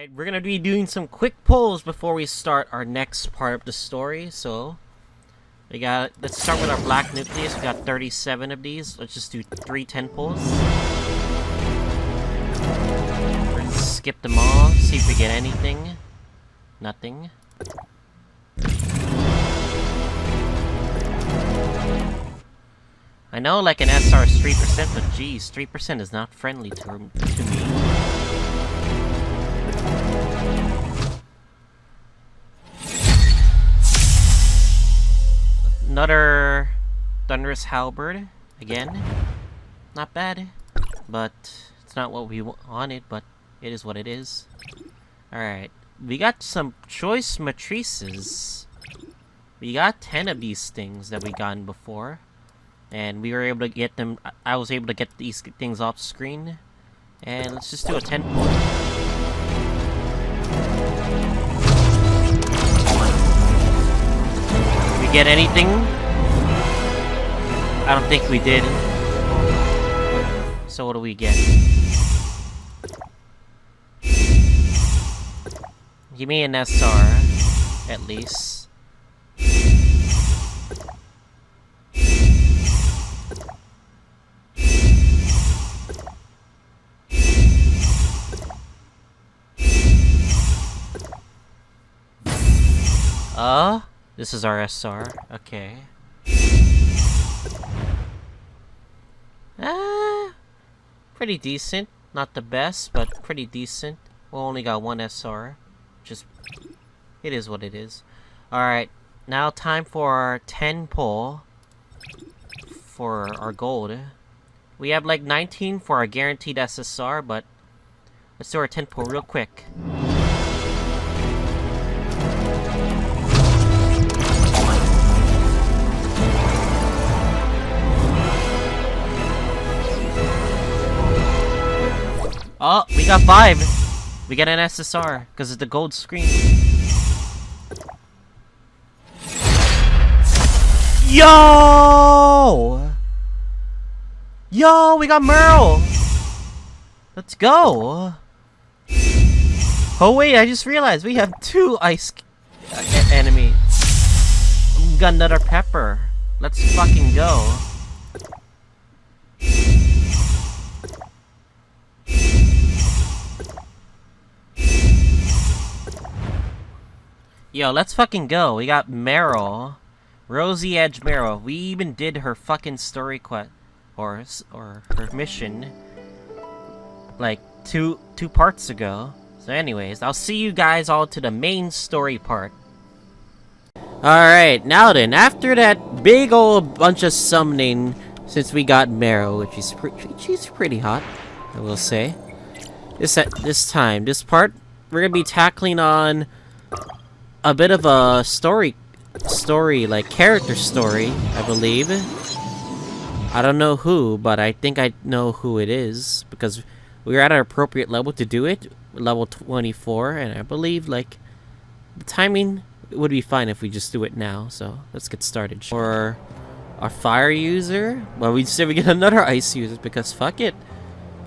Alright, we're gonna be doing some quick polls before we start our next part of the story, so... let's start with our black nucleus. We got 37 of these. Let's just do 3 10 polls. We're gonna skip them all, see if we get anything. Nothing. I know like an SR is 3%, but geez, 3% is not friendly to me. Another Thunderous Halberd, again. Not bad, but it's not what we wanted, but it is what it is. Alright, we got some choice matrices. We got 10 of these things that we gotten before. And we were able to get them, I was able to get these things off screen. And let's just do a 10 poll. Get anything? I don't think we did. So what do we get? Give me an SR, at least. This is our SR. Okay. Pretty decent. Not the best, but pretty decent. We only got one SR. Just, it is what it is. Alright, now time for our 10 pull for our gold. We have like 19 for our guaranteed SSR, but let's do our 10 pull real quick. Oh, we got 5. We get an SSR because of the gold screen. Yo! Yo, we got Merle! Let's go! Oh wait, I just realized we have 2 ice enemies. We got another pepper. Let's fucking go. Yo, let's fucking go. We got Meryl. Rosy Edge Meryl. We even did her fucking story quest. Or her mission. Like, two parts ago. So anyways, I'll see you guys all to the main story part. Alright, now then, after that big old bunch of summoning, since we got Meryl, which is she's pretty hot, I will say. This part, we're gonna be tackling on a bit of a story, like character story, I believe. I don't know who, but I think I know who it is, because we're at an appropriate level to do it, level 24, and I believe, like, the timing would be fine if we just do it now, so let's get started. For our fire user, well, we said we get another ice user, because fuck it.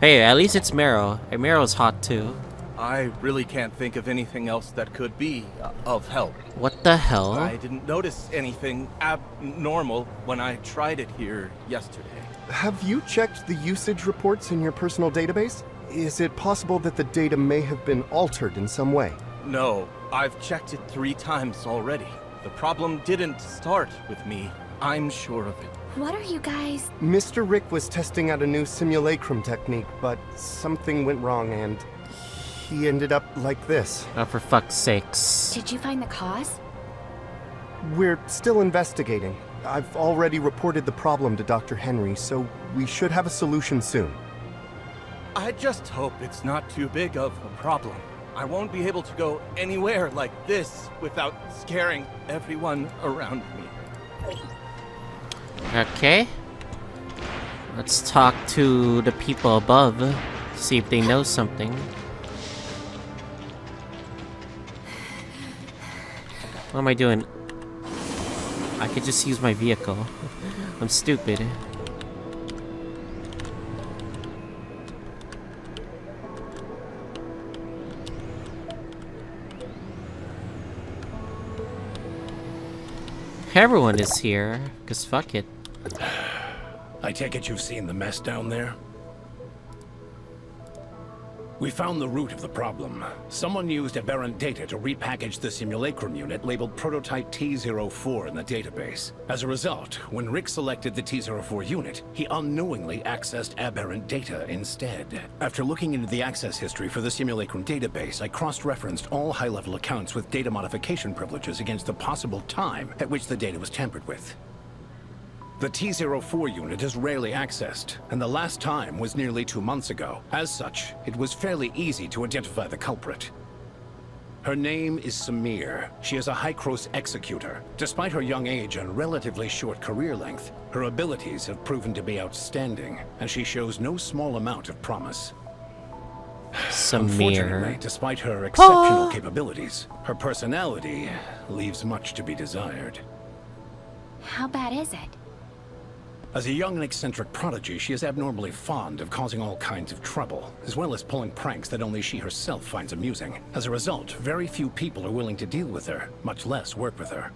Hey, at least it's Meryl. Hey, Meryl's hot too. I really can't think of anything else that could be of help. What the hell? I didn't notice anything abnormal when I tried it here yesterday. Have you checked the usage reports in your personal database? Is it possible that the data may have been altered in some way? No, I've checked it 3 times already. The problem didn't start with me. I'm sure of it. What are you guys... Mr. Rick was testing out a new simulacrum technique, but something went wrong and he ended up like this. Oh, for fuck's sakes. Did you find the cause? We're still investigating. I've already reported the problem to Dr. Henry, so we should have a solution soon. I just hope it's not too big of a problem. I won't be able to go anywhere like this without scaring everyone around me. Okay. Let's talk to the people above, see if they know something. What am I doing? I could just use my vehicle. I'm stupid. Everyone is here, cause fuck it. I take it you've seen the mess down there? We found the root of the problem. Someone used aberrant data to repackage the simulacrum unit labeled Prototype T04 in the database. As a result, when Rick selected the T04 unit, he unknowingly accessed aberrant data instead. After looking into the access history for the simulacrum database, I cross-referenced all high-level accounts with data modification privileges against the possible time at which the data was tampered with. The T04 unit is rarely accessed, and the last time was nearly 2 months ago. As such, it was fairly easy to identify the culprit. Her name is Samir. She is a High-Cross executor. Despite her young age and relatively short career length, her abilities have proven to be outstanding, and she shows no small amount of promise. Unfortunately, Samir. despite her exceptional capabilities, her personality leaves much to be desired. How bad is it? As a young and eccentric prodigy, she is abnormally fond of causing all kinds of trouble, as well as pulling pranks that only she herself finds amusing. As a result, very few people are willing to deal with her, much less work with her.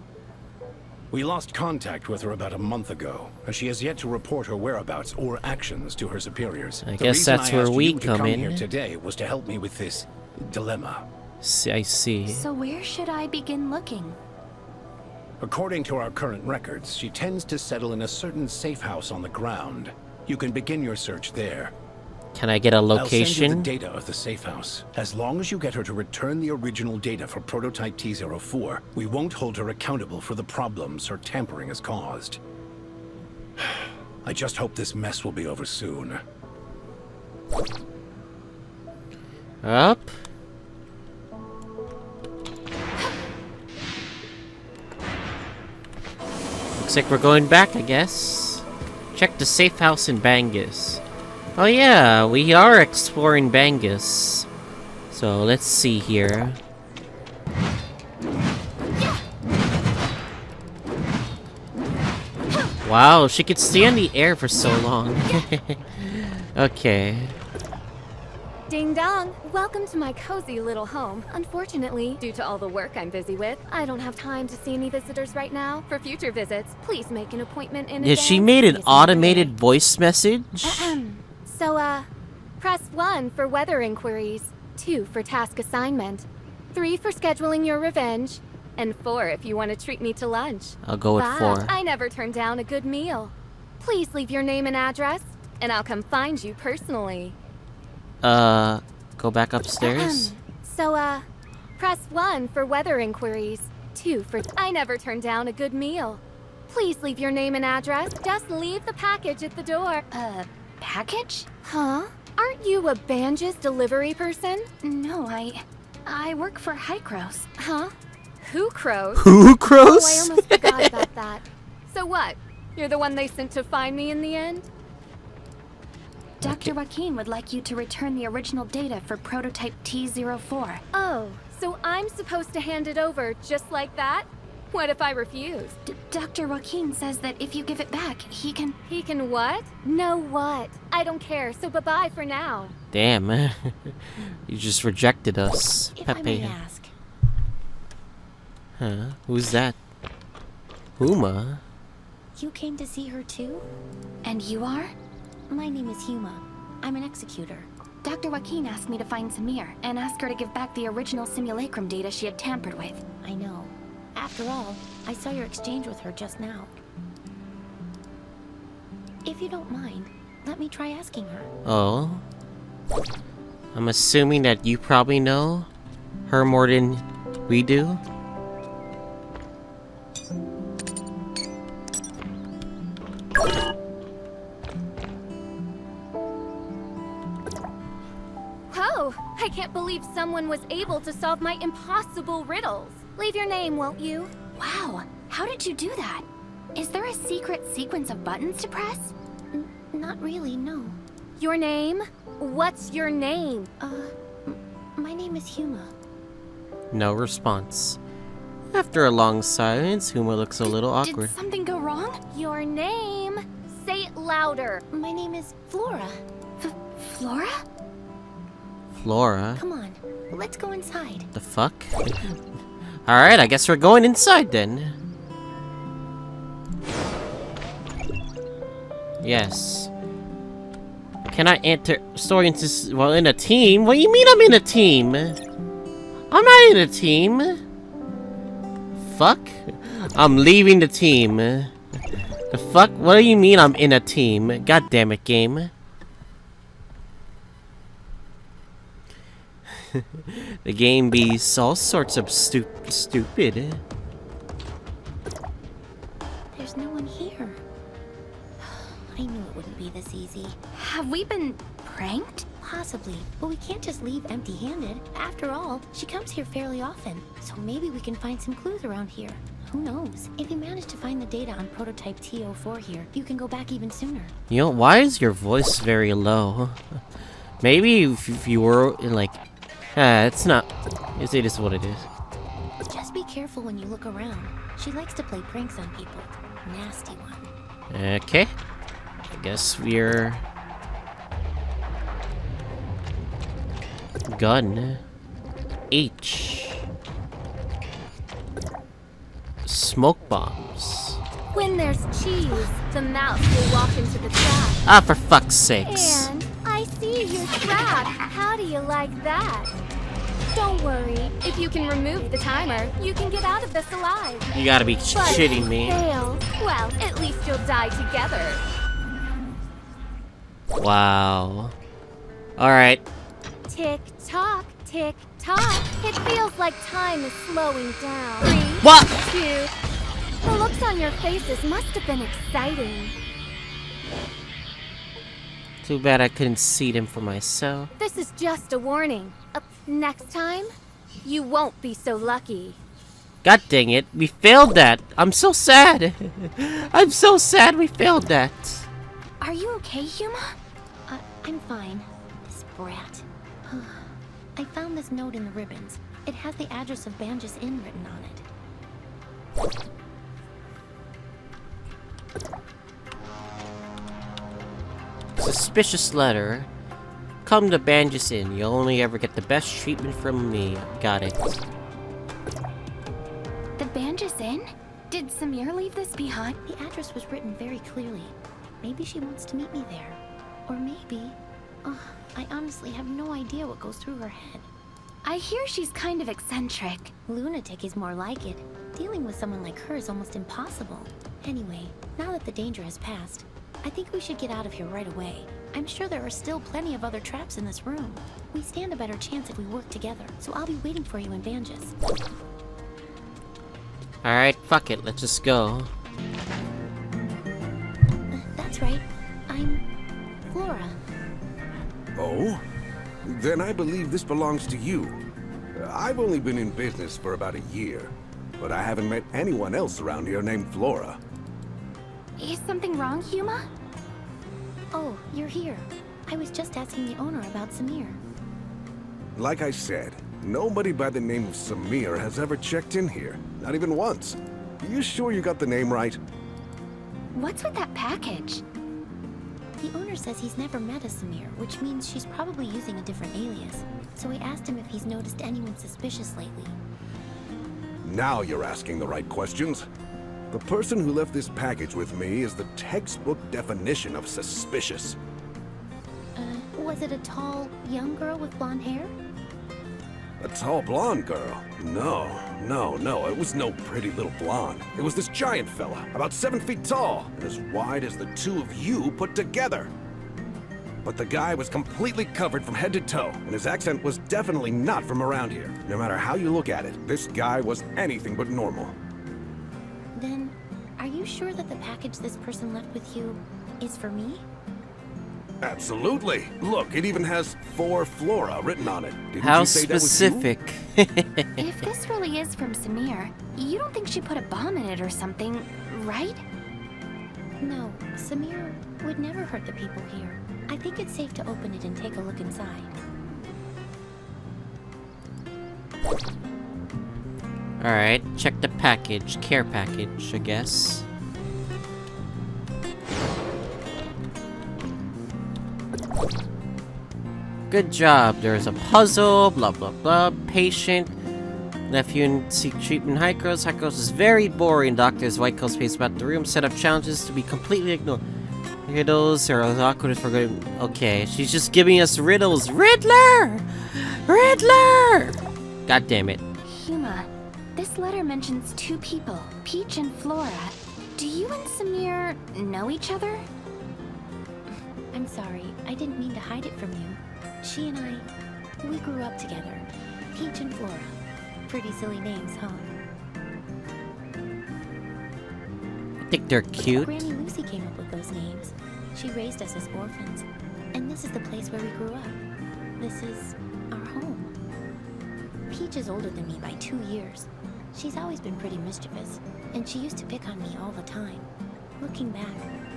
We lost contact with her about a month ago, and she has yet to report her whereabouts or actions to her superiors. I guess that's where we come in. Here today was to help me with this dilemma. I see. So where should I begin looking? According to our current records, she tends to settle in a certain safe house on the ground. You can begin your search there. Can I get a I'll send you location? the data of the safe house. As long as you get her to return the original data for Prototype T04, we won't hold her accountable for the problems her tampering has caused. I just hope this mess will be over soon. Up. Looks like we're going back, I guess. Check the safe house in Bangus. Oh yeah, we are exploring Bangus. So let's see here. Wow, she could stay in the air for so long. Okay. Ding dong! Welcome to my cozy little home. Unfortunately, due to all the work I'm busy with, I don't have time to see any visitors right now. For future visits, please make an appointment in Yeah, advance. she made an Please automated make voice message. So, press 1 for weather inquiries, 2 for task assignment, 3 for scheduling your revenge, and 4 if you want to treat me to lunch. I'll go with But 4. I never turn down a good meal. Please leave your name and address, and I'll come find you personally. Go back upstairs. So, press 1 for weather inquiries, 2 for... I never turn down a good meal. Please leave your name and address. Just leave the package at the door. Package? Huh? Aren't you a Banj's delivery person? No, I work for High-Cross. Huh? Who crows? Who Oh, I crows? almost forgot about that. So what? You're the one they sent to find me in the end? Dr. Joaquin would like you to return the original data for Prototype T04. Oh, so I'm supposed to hand it over just like that? What if I refuse? Dr. Joaquin says that if you give it back, he can... He can what? No what? I don't care, so bye-bye for now. Damn, you just rejected us, If I may Pepe. ask, Huh? Who's that? Huma? you came to see her too? And you are? My name is Huma. I'm an executor. Dr. Joaquin asked me to find Samir and ask her to give back the original simulacrum data she had tampered with. I know. After all, I saw your exchange with her just now. If you don't mind, let me try asking her. Oh. I'm assuming that you probably know her more than we do. Oh, I can't believe someone was able to solve my impossible riddles. Leave your name, won't you? Wow, how did you do that? Is there a secret sequence of buttons to press? Not really, no. Your name? What's your name? My name is Huma. No response. After a long silence, Huma looks a little awkward. Did something go wrong? Your name? Say it louder. My name is Flora. Flora? Flora? Come on, let's go inside. The fuck? Alright, I guess we're going inside then. Yes. Can I enter story into well in a team? What do you mean I'm in a team? I'm not in a team. Fuck. I'm leaving the team. The fuck? What do you mean I'm in a team? God damn it, game. The game be all sorts of stupid. There's no one here. I knew it wouldn't be this easy. Have we been pranked? Possibly, but we can't just leave empty-handed. After all, she comes here fairly often, so maybe we can find some clues around here. Who knows? If you manage to find the data on prototype TO4 here, you can go back even sooner. You know, why is your voice very low? Maybe if you were in like... it's not... It is what it is. Just be careful when you look around. She likes to play pranks on people. Nasty one. Okay. I guess we're... Gun. H. Smoke bombs. When there's cheese, the mouse will walk into the trap. Ah, for fuck's sakes. And I see your trap. How do you like that? Don't worry. If you can remove the timer, you can get out of this alive. You gotta be But shitting if you me. fail, well, at least you'll die together. Wow. Alright. Tick tock, tick tock. It feels like time is slowing down. 3, What? 2. The looks on your faces must have been exciting. Too bad I couldn't see them for myself. This is just a warning. Next time, you won't be so lucky. God dang it, we failed that. I'm so sad. I'm so sad we failed that. Are you okay, Huma? I'm fine. This brat. I found this note in the ribbons. It has the address of Banjus Inn written on it. Suspicious letter. Come to Banjus Inn. You'll only ever get the best treatment from me. Got it. The Banjus Inn? Did Samir leave this behind? The address was written very clearly. Maybe she wants to meet me there. Or maybe... I honestly have no idea what goes through her head. I hear she's kind of eccentric. Lunatic is more like it. Dealing with someone like her is almost impossible. Anyway, now that the danger has passed, I think we should get out of here right away. I'm sure there are still plenty of other traps in this room. We stand a better chance if we work together, so I'll be waiting for you in Banjus. Alright, fuck it. Let's just go. That's right. I'm... Flora. Oh? Then I believe this belongs to you. I've only been in business for about a year, but I haven't met anyone else around here named Flora. Is something wrong, Huma? Oh, you're here. I was just asking the owner about Samir. Like I said, nobody by the name of Samir has ever checked in here. Not even once. You sure you got the name right? What's with that package? The owner says he's never met a Samir, which means she's probably using a different alias. So I asked him if he's noticed anyone suspicious lately. Now you're asking the right questions. The person who left this package with me is the textbook definition of suspicious. Was it a tall, young girl with blonde hair? A tall blonde girl? No. It was no pretty little blonde. It was this giant fella, about 7 feet tall, and as wide as the two of you put together. But the guy was completely covered from head to toe, and his accent was definitely not from around here. No matter how you look at it, this guy was anything but normal. Then, are you sure that the package this person left with you is for me? Absolutely. Look, it even has "For Flora" written on it. Didn't How you say that was you? specific. If this really is from Samir, you don't think she put a bomb in it or something, right? No, Samir would never hurt the people here. I think it's safe to open it and take a look inside. Alright, check the package. Care package, I guess. Good job. There's a puzzle, blah blah blah. Patient. Nephew seek treatment. Hikos. Hikos is very boring. Doctors White Coat space about the room. Set up challenges to be completely ignored. Riddles are as awkward as we're going. Okay, she's just giving us riddles. Riddler! Riddler! God damn it. Huma, this letter mentions two people, Peach and Flora. Do you and Samir know each other? I'm sorry, I didn't mean to hide it from you. She and I, we grew up together. Peach and Flora. Pretty silly names, huh? I think they're cute. Granny Lucy came up with those names. She raised us as orphans. And this is the place where we grew up. This is our home. Peach is older than me by 2 years. She's always been pretty mischievous, and she used to pick on me all the time. Looking back,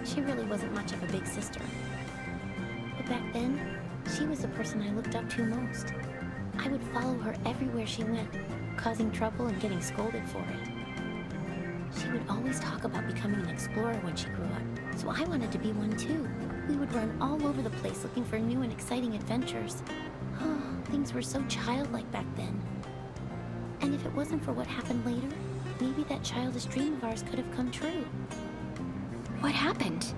she really wasn't much of a big sister. But back then, she was the person I looked up to most. I would follow her everywhere she went, causing trouble and getting scolded for it. She would always talk about becoming an explorer when she grew up, so I wanted to be one too. We would run all over the place looking for new and exciting adventures. Oh, things were so childlike back then. And if it wasn't for what happened later, maybe that childish dream of ours could have come true. What happened?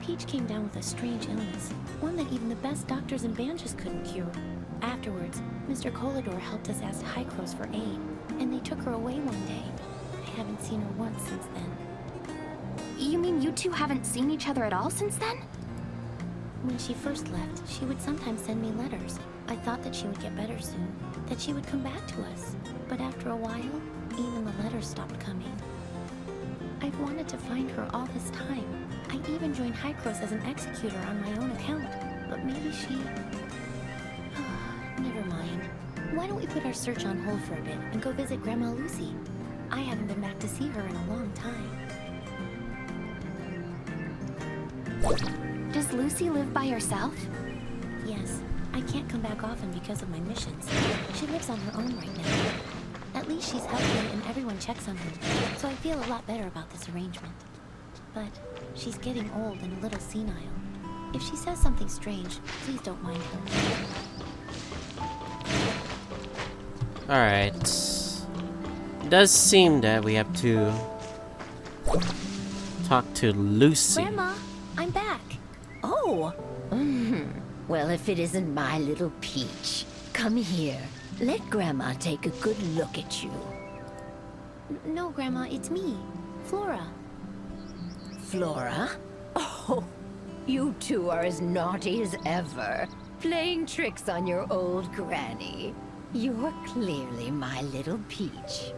Peach came down with a strange illness, one that even the best doctors and Banjas couldn't cure. Afterwards, Mr. Colador helped us ask Hycros for aid, and they took her away one day. I haven't seen her once since then. You mean you two haven't seen each other at all since then? When she first left, she would sometimes send me letters. I thought that she would get better soon, that she would come back to us. But after a while, even the letters stopped coming. I've wanted to find her all this time. I even joined Hycros as an executor on my own account, but maybe she... Never mind. Why don't we put our search on hold for a bit and go visit Grandma Lucy? I haven't been back to see her in a long time. Does Lucy live by herself? Yes. I can't come back often because of my missions. She lives on her own right now. At least she's healthy and everyone checks on her, so I feel a lot better about this arrangement. But she's getting old and a little senile. If she says something strange, please don't mind her. Alright. It does seem that we have to talk to Lucy. Grandma, I'm back. Oh, well, if it isn't my little Peach. Come here. Let Grandma take a good look at you. No, Grandma, it's me, Flora. Flora? Oh, you two are as naughty as ever, playing tricks on your old granny. You're clearly my little Peach.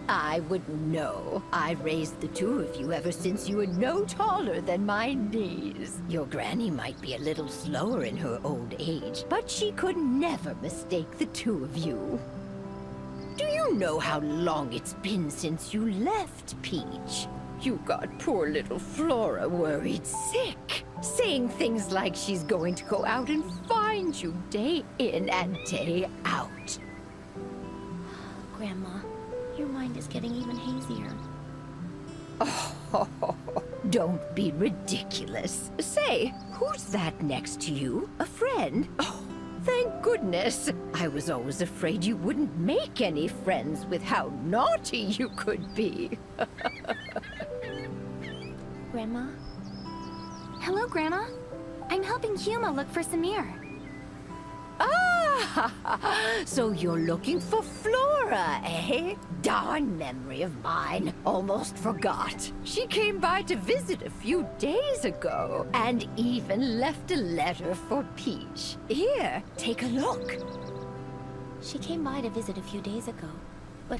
I wouldn't know. I raised the two of you ever since you were no taller than my knees. Your granny might be a little slower in her old age, but she could never mistake the two of you. Do you know how long it's been since you left, Peach? You got poor little Flora worried sick, saying things like she's going to go out and find you day in and day out. Grandma, your mind is getting even hazier. Oh, don't be ridiculous. Say, who's that next to you? A friend? Oh, thank goodness. I was always afraid you wouldn't make any friends with how naughty you could be. Grandma? Hello, Grandma. I'm helping Huma look for Samir. Ah, so you're looking for Flora, eh? Darn memory of mine. Almost forgot. She came by to visit a few days ago, and even left a letter for Peach. Here, take a look. She came by to visit a few days ago, but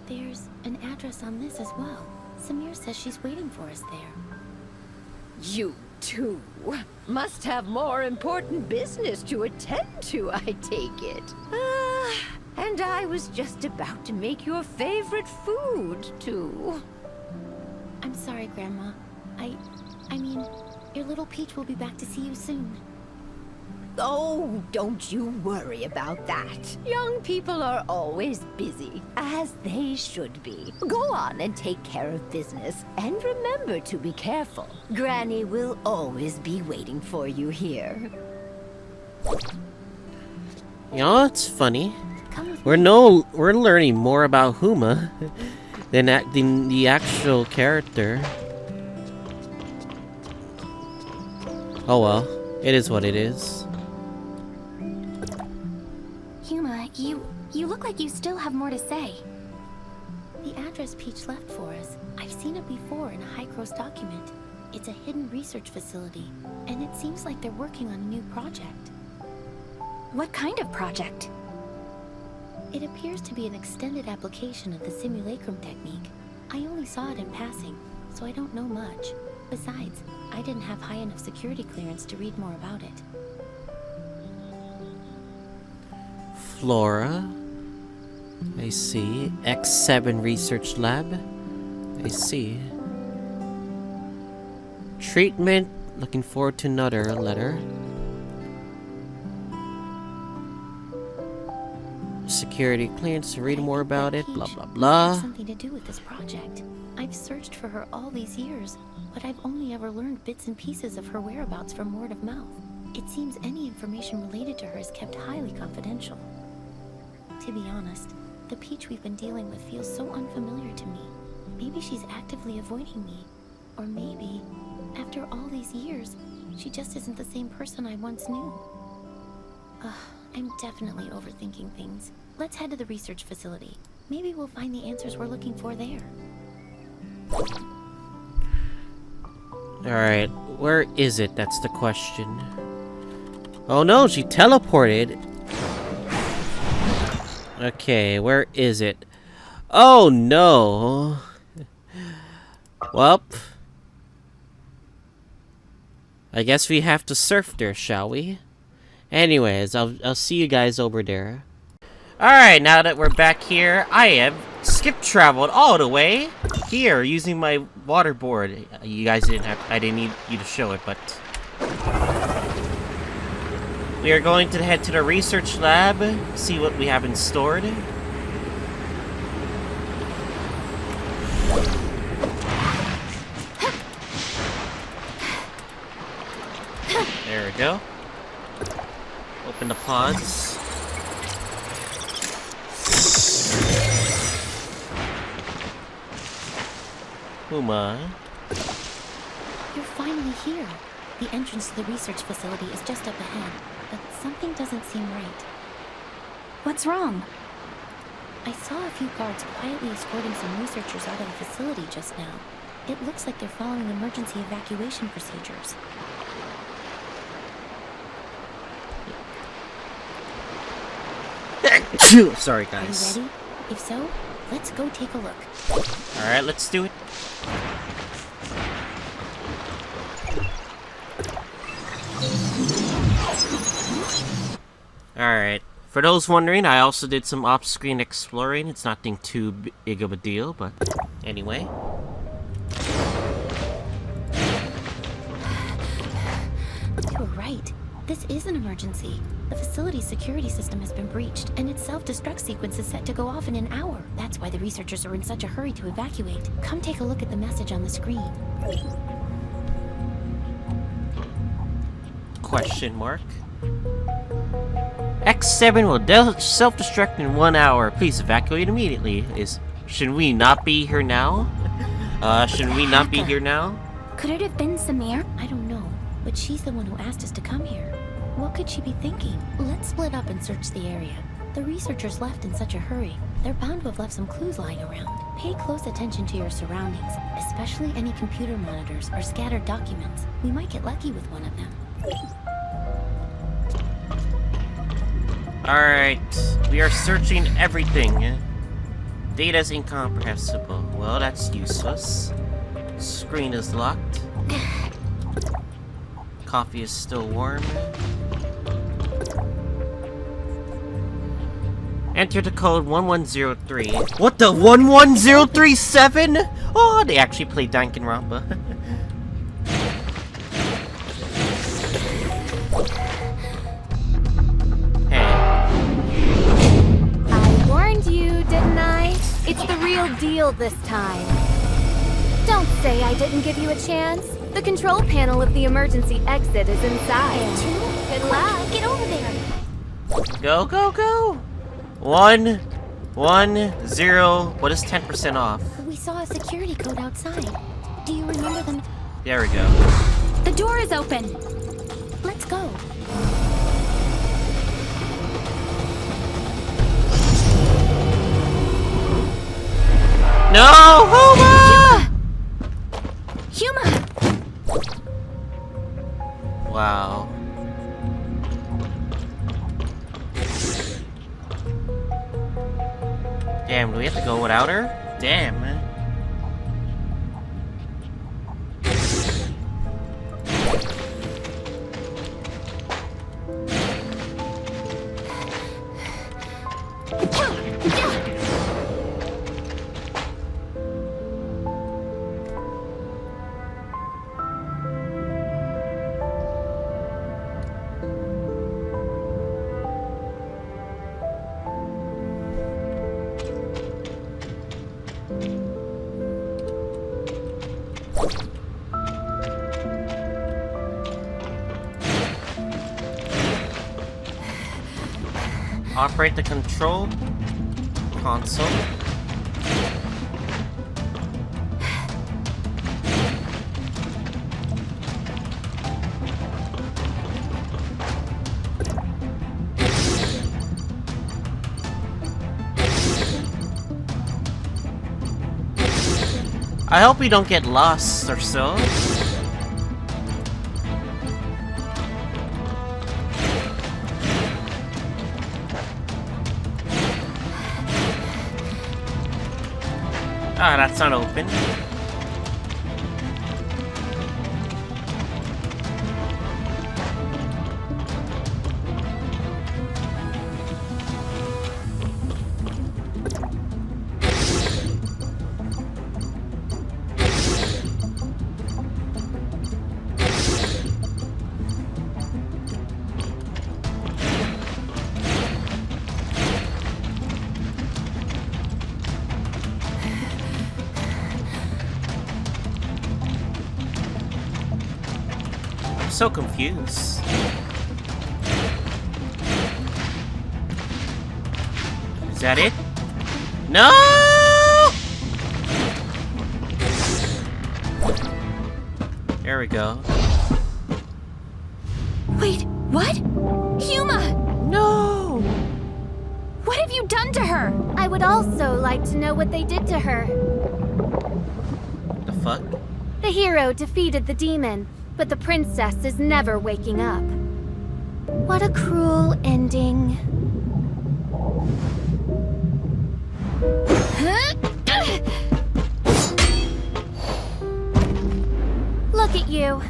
There's an address on this as well. Samir says she's waiting for us there. You two must have more important business to attend to, I take it. And I was just about to make your favorite food, too. I'm sorry, Grandma. I mean, your little Peach will be back to see you soon. Oh, don't you worry about that. Young people are always busy, as they should be. Go on and take care of business, and remember to be careful. Granny will always be waiting for you here. You know, it's funny. Come with We're me. learning more about Huma than the actual character. Oh well, it is what it is. Huma, you look like you still have more to say. The address Peach left for us, I've seen it before in a High-Cross document. It's a hidden research facility, and it seems like they're working on a new project. What kind of project? It appears to be an extended application of the simulacrum technique. I only saw it in passing, so I don't know much. Besides, I didn't have high enough security clearance to read more about it. Flora. I see. X7 Research Lab. I see. Treatment. Looking forward to another letter. Security clearance to read more about it. Blah blah blah. Something to do with this project. I've searched for her all these years, but I've only ever learned bits and pieces of her whereabouts from word of mouth. It seems any information related to her is kept highly confidential. To be honest, the Peach we've been dealing with feels so unfamiliar to me. Maybe she's actively avoiding me. Or maybe, after all these years, she just isn't the same person I once knew. I'm definitely overthinking things. Let's head to the research facility. Maybe we'll find the answers we're looking for there. Alright, where is it? That's the question. Oh no, she teleported. Okay, where is it? Oh no. Well, I guess we have to surf there, shall we? Anyways, I'll see you guys over there. Alright, now that we're back here, I have skip traveled all the way here using my waterboard. You guys I didn't need you to show it, but we are going to head to the research lab, see what we have in stored. There we go. Open the pods. Huma. You're finally here. The entrance to the research facility is just up ahead, but something doesn't seem right. What's wrong? I saw a few guards quietly escorting some researchers out of the facility just now. It looks like they're following emergency evacuation procedures. Sorry, Are guys. you ready? If so, let's go take a look. Alright, let's do it. Alright. For those wondering, I also did some off-screen exploring. It's nothing too big of a deal, but anyway. You were right. This is an emergency. The facility's security system has been breached, and its self-destruct sequence is set to go off in an hour. That's why the researchers are in such a hurry to evacuate. Come take a look at the message on the screen. Question mark. X7 will self-destruct in 1 hour. Please evacuate immediately. Should we not be here now? Should we not be here now? Could it have been Samir? I don't know, but she's the one who asked us to come here. What could she be thinking? Let's split up and search the area. The researchers left in such a hurry. They're bound to have left some clues lying around. Pay close attention to your surroundings, especially any computer monitors or scattered documents. We might get lucky with one of them. Alright, we are searching everything. Data's incomprehensible. Well, that's useless. Screen is locked. Coffee is still warm. Enter the code 1103. What the 11037? Oh, they actually play Danganronpa. I warned you, didn't I? It's the real deal this time. Don't say I didn't give you a chance. The control panel of the emergency exit is inside. Good luck. Get over there! Go, go, go! 1, 1, 0. What is 10% off? saw a security code outside. Do you remember them? There we go. The door is open. Let's go. No! Huma! Huma! Wow. Damn, do we have to go without her? Damn, man. Operate the control console. I hope we don't get lost or so. Ah, that's not open. So confused. Is that it? No! There we go. Wait, what? Huma! No! What have you done to her? I would also like to know what they did to her. The fuck? The hero defeated the demon, but the princess is never waking up. What a cruel ending. Look at you.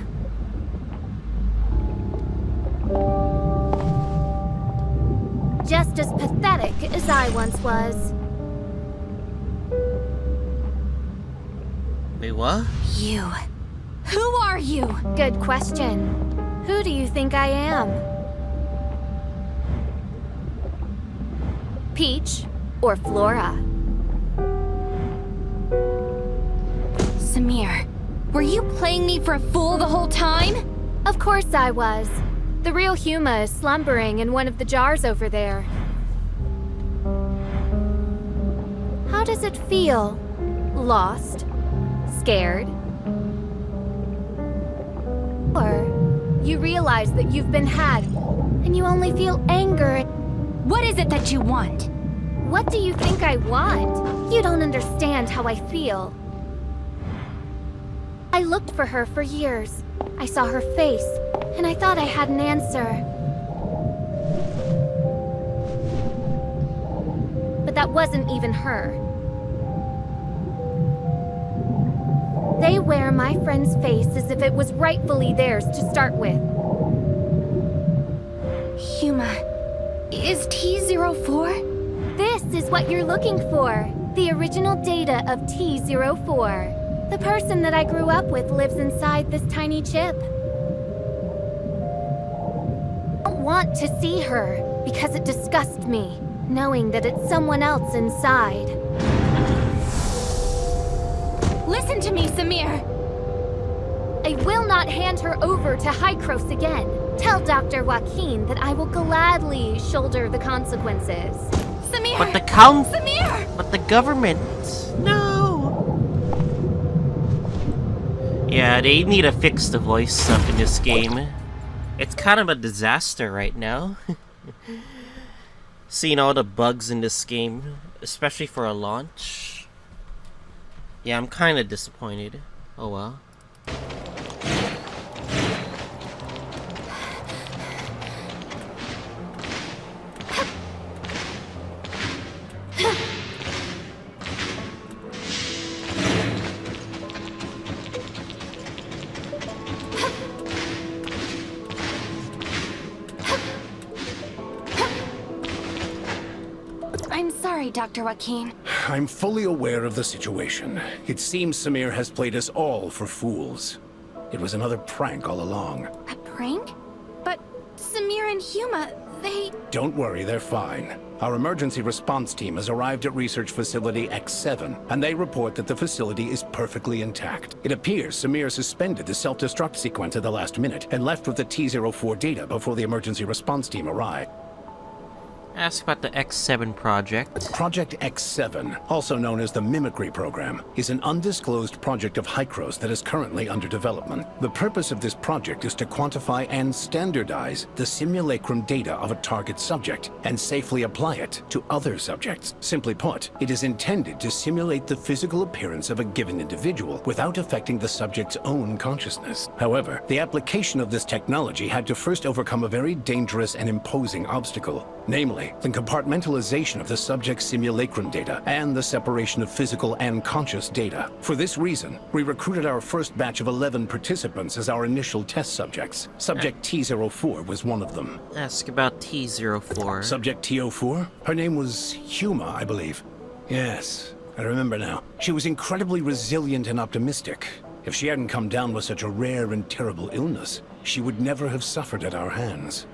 Just as pathetic as I once was. Wait, what? You. Who are you? Good question. Who do you think I am? Peach or Flora? Samir, were you playing me for a fool the whole time? Of course I was. The real Huma is slumbering in one of the jars over there. How does it feel? Lost? Scared? Or you realize that you've been had, and you only feel anger. What is it that you want? What do you think I want? You don't understand how I feel. I looked for her for years. I saw her face, and I thought I had an answer. But that wasn't even her. They wear my friend's face as if it was rightfully theirs to start with. Huma, is T04? This is what you're looking for. The original data of T04. The person that I grew up with lives inside this tiny chip. I don't want to see her because it disgusts me, knowing that it's someone else inside. Listen to me, Samir! I will not hand her over to Hykros again. Tell Dr. Joaquin that I will gladly shoulder the consequences. Samir! But the Samir! But the government. No. Yeah, they need to fix the voice stuff in this game. It's kind of a disaster right now. Seeing all the bugs in this game, especially for a launch. Yeah, I'm kind of disappointed. Oh well. I'm sorry, Dr. Joaquin. I'm fully aware of the situation. It seems Samir has played us all for fools. It was another prank all along. A prank? But Samir and Huma, they... Don't worry, they're fine. Our emergency response team has arrived at Research Facility X7, and they report that the facility is perfectly intact. It appears Samir suspended the self-destruct sequence at the last minute and left with the T-04 data before the emergency response team arrived. Ask about the X7 project. Project X7, also known as the Mimicry Program, is an undisclosed project of Hykros that is currently under development. The purpose of this project is to quantify and standardize the simulacrum data of a target subject and safely apply it to other subjects. Simply put, it is intended to simulate the physical appearance of a given individual without affecting the subject's own consciousness. However, the application of this technology had to first overcome a very dangerous and imposing obstacle, namely, the compartmentalization of the subject's simulacrum data and the separation of physical and conscious data. For this reason, we recruited our first batch of 11 participants as our initial test subjects. Subject T-04 was one of them. Ask about T-04. Subject T-04? Her name was Huma, I believe. Yes, I remember now. She was incredibly resilient and optimistic. If she hadn't come down with such a rare and terrible illness, she would never have suffered at our hands.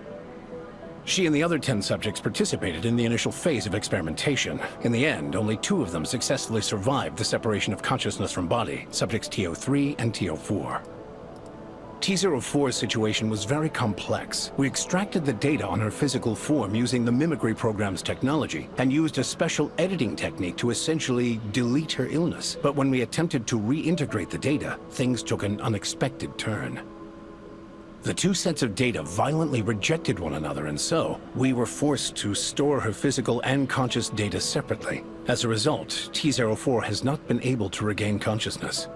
She and the other 10 subjects participated in the initial phase of experimentation. In the end, only 2 of them successfully survived the separation of consciousness from body, subjects T-03 and T-04. T-04's situation was very complex. We extracted the data on her physical form using the Mimicry Program's technology and used a special editing technique to essentially delete her illness. But when we attempted to reintegrate the data, things took an unexpected turn. The 2 sets of data violently rejected one another, and so we were forced to store her physical and conscious data separately. As a result, T-04 has not been able to regain consciousness.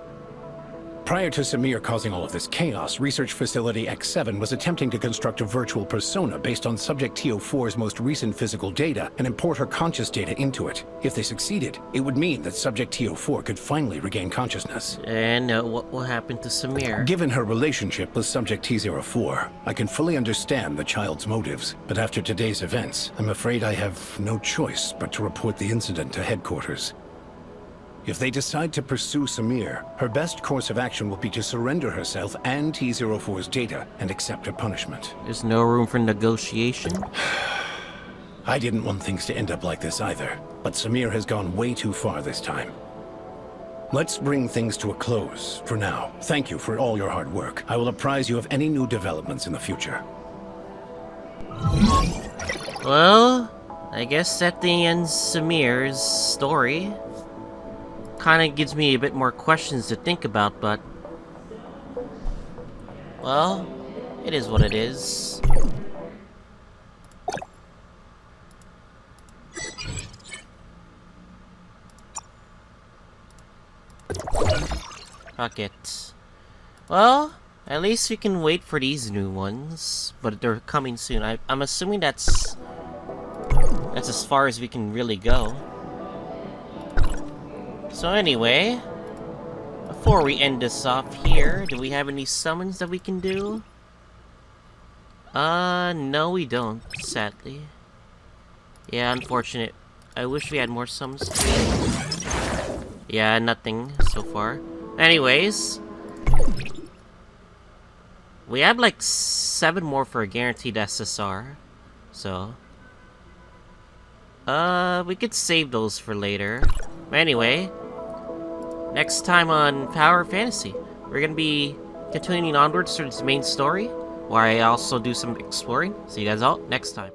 Prior to Samir causing all of this chaos, Research Facility X7 was attempting to construct a virtual persona based on Subject T-04's most recent physical data and import her conscious data into it. If they succeeded, it would mean that Subject T-04 could finally regain consciousness. And what will happen to Samir? Given her relationship with Subject T-04, I can fully understand the child's motives. But after today's events, I'm afraid I have no choice but to report the incident to headquarters. If they decide to pursue Samir, her best course of action will be to surrender herself and T-04's data and accept her punishment. There's no room for negotiation? I didn't want things to end up like this either, but Samir has gone way too far this time. Let's bring things to a close for now. Thank you for all your hard work. I will apprise you of any new developments in the future. Well, I guess that ends Samir's story. Kinda gives me a bit more questions to think about, but... well, it is what it is. Fuck it. Well, at least we can wait for these new ones, but they're coming soon. I'm assuming that's as far as we can really go. So anyway, before we end this off here, do we have any summons that we can do? No we don't, sadly. Yeah, unfortunate. I wish we had more summons. Yeah, nothing so far. Anyways, we have like 7 more for a guaranteed SSR, so we could save those for later. Anyway, next time on Power Fantasy, we're gonna be continuing onwards through this main story, where I also do some exploring. See you guys all next time.